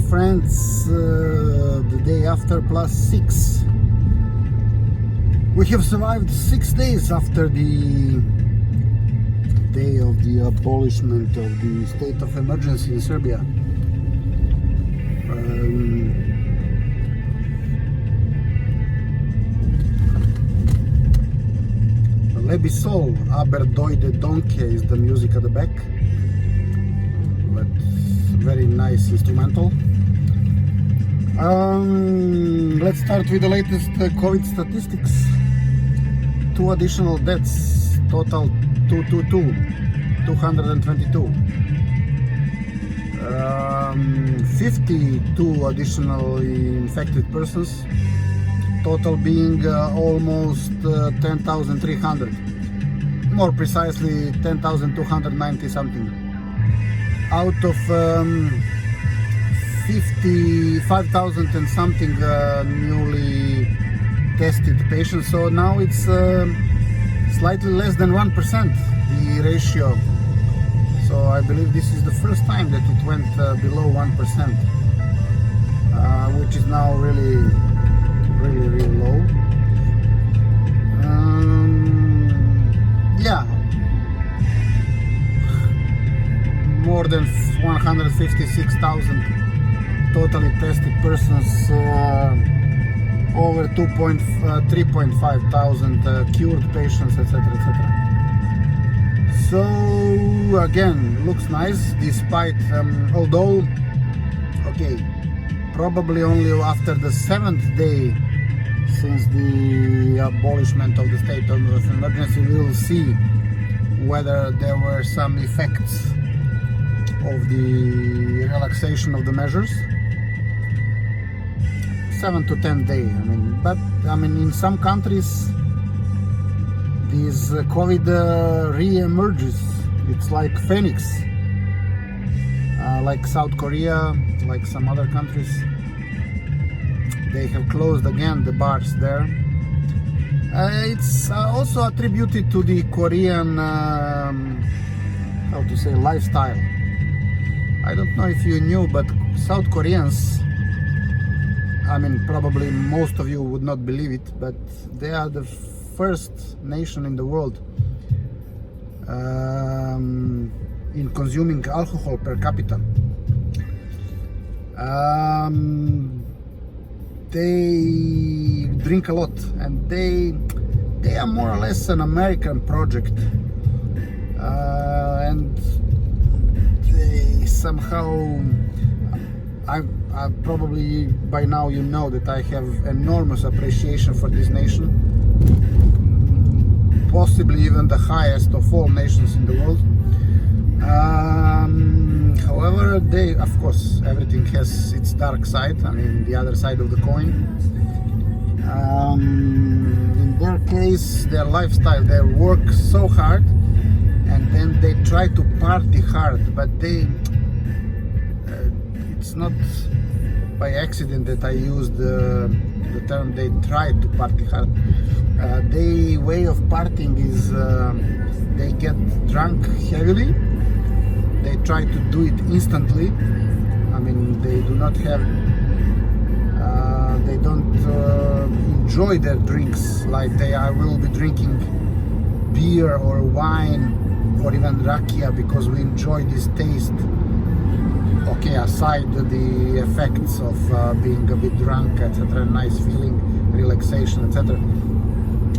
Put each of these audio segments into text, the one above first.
friends, the day after plus 6. We have survived 6 days after the day of the abolishment of the state of emergency in Serbia. Lebi Sol, Aber Doide Donke is the music at the back, but very nice instrumental. Let's start with the latest COVID statistics. 2 additional deaths, total 222. 52 additionally infected persons, total being almost 10,300, more precisely 10,290 something. Out of 55,000 and something newly tested patients, so now it's slightly less than 1% the ratio. So I believe this is the first time that it went below 1%, which is now really low. Yeah, more than 156,000 totally tested persons, over 3.5 thousand cured patients, etc., etc. So again, looks nice, despite although okay, probably only after the 7th day since the abolishment of the state of emergency we will see whether there were some effects of the relaxation of the measures. 7 to 10 days, but in some countries this COVID re-emerges. It's like Phoenix, like South Korea, like some other countries. They have closed again the bars there. It's also attributed to the Korean, how to say, lifestyle. I don't know if you knew, but South Koreans, probably most of you would not believe it, but they are the first nation in the world in consuming alcohol per capita. They drink a lot, and they are more or less an American project, and they somehow, I probably by now you know that I have enormous appreciation for this nation, possibly even the highest of all nations in the world. However, they, of course, everything has its dark side, the other side of the coin. In their case, their lifestyle, they work so hard and then they try to party hard, but it's not by accident that I use the term they try to party hard. Their way of partying is they get drunk heavily. They try to do it instantly. They do not have, they don't enjoy their drinks like I will be drinking beer or wine or even rakia because we enjoy this taste. Okay, aside the effects of being a bit drunk, etc., nice feeling, relaxation, etc.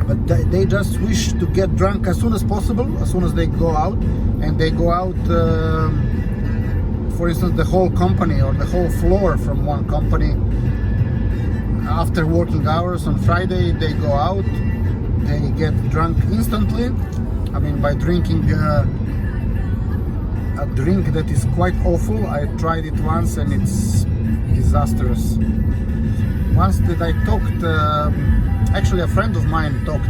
But they just wish to get drunk as soon as possible, as soon as they go out. And they go out, for instance, the whole company or the whole floor from one company. After working hours on Friday, they go out, they get drunk instantly. By drinking a drink that is quite awful. I tried it once and it's disastrous. Once that I talked, actually a friend of mine talked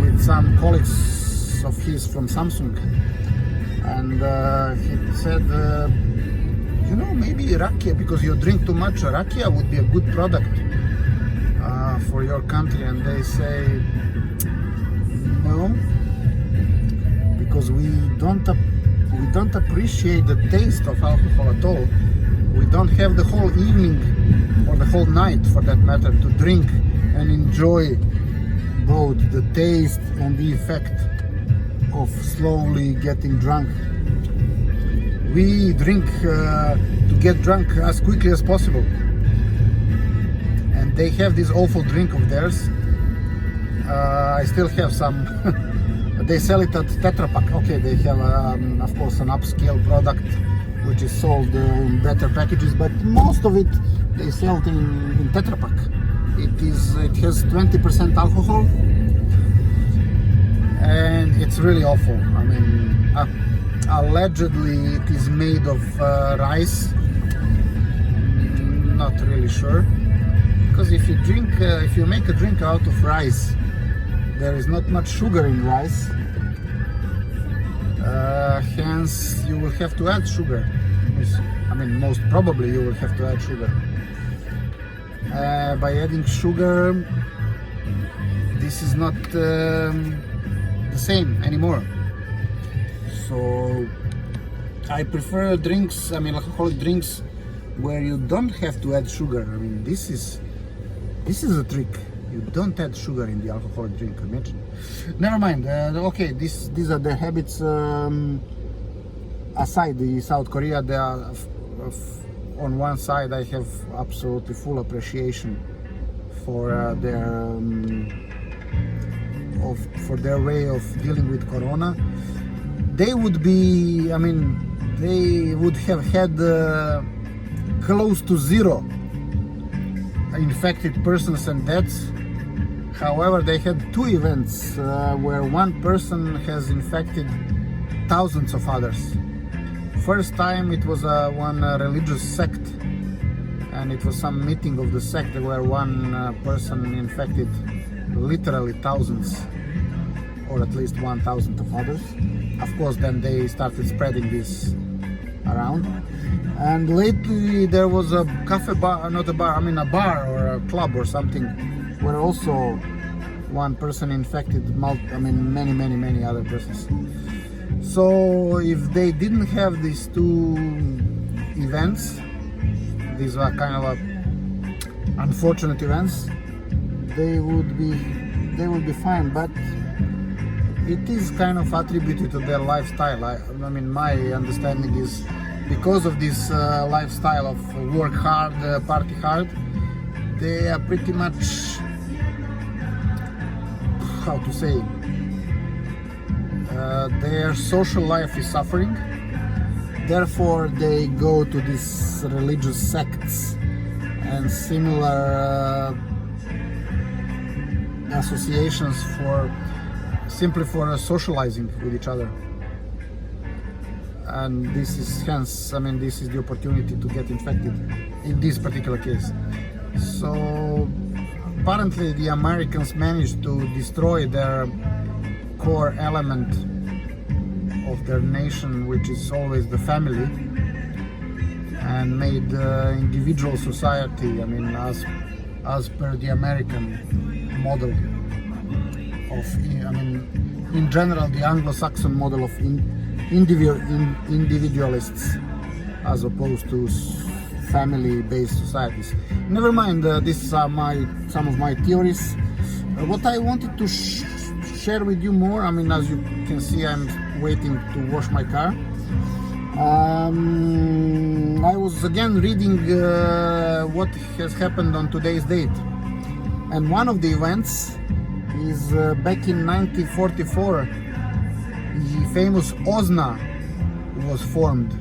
with some colleagues of his from Samsung, and he said, maybe rakia, because you drink too much, rakia would be a good product for your country. And they say no, because we don't appreciate the taste of alcohol at all. We don't have the whole evening or the whole night for that matter to drink and enjoy both the taste and the effect of slowly getting drunk. We drink to get drunk as quickly as possible. And they have this awful drink of theirs. I still have some. They sell it at Tetra Pak. Okay, they have of course an upscale product which is sold in better packages, but most of it they sell it in Tetra Pak. It has 20% alcohol, and it's really awful. I mean, allegedly it is made of rice. Not really sure, because if you make a drink out of rice, there is not much sugar in rice. Hence, you will have to add sugar. I mean, most probably you will have to add sugar. By adding sugar, this is not the same anymore. So I prefer drinks, I mean alcoholic drinks, where you don't have to add sugar. I mean, this is a trick. You don't add sugar in the alcoholic drink. Imagine. Never mind. Okay, these are the habits. Aside the South Korea, they are on one side I have absolutely full appreciation for their way of dealing with Corona. They would be, I mean, they would have had close to zero infected persons and deaths. However, they had two events where one person has infected thousands of others. First time it was one religious sect, and it was some meeting of the sect where one person infected literally thousands, or at least 1,000 of others. Of course, then they started spreading this around. And lately there was a cafe bar, not a bar, I mean a bar or a club or something, where also one person infected many other persons. So if they didn't have these two events, these were kind of unfortunate events, they would be fine. But it is kind of attributed to their lifestyle. I mean, my understanding is because of this lifestyle of work hard, party hard, they are pretty much, how to say, their social life is suffering. Therefore, they go to these religious sects and similar associations simply for socializing with each other. And this is hence, I mean, this is the opportunity to get infected in this particular case. So apparently the Americans managed to destroy their core element of their nation, which is always the family, and made individual society, I mean, as per the American model of, I mean, in general, the Anglo-Saxon model of individualists, as opposed to family-based societies. Never mind, these are some of my theories. What I wanted to share with you more, I mean, as you can see, I'm waiting to wash my car. I was again reading what has happened on today's date, and one of the events is back in 1944. The famous OZNA was formed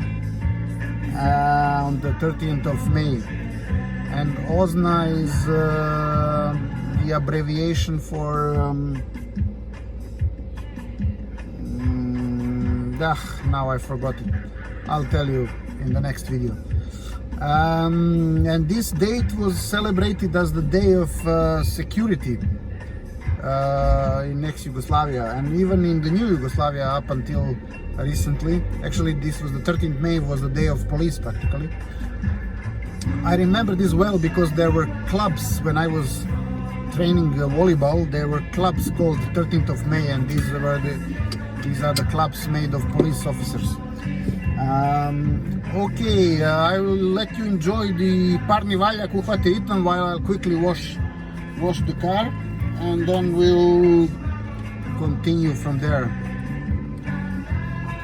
on the 13th of May, and OZNA is the abbreviation for now I forgot it. I'll tell you in the next video. And this date was celebrated as the day of security in ex-Yugoslavia, and even in the new Yugoslavia up until recently. Actually, this was the 13th May was the day of police practically. I remember this well because there were clubs when I was training volleyball. There were clubs called 13th of May, and these are the clubs made of police officers. Okay, I will let you enjoy the parni valja kuhate itan while I'll quickly wash the car, and then we'll continue from there.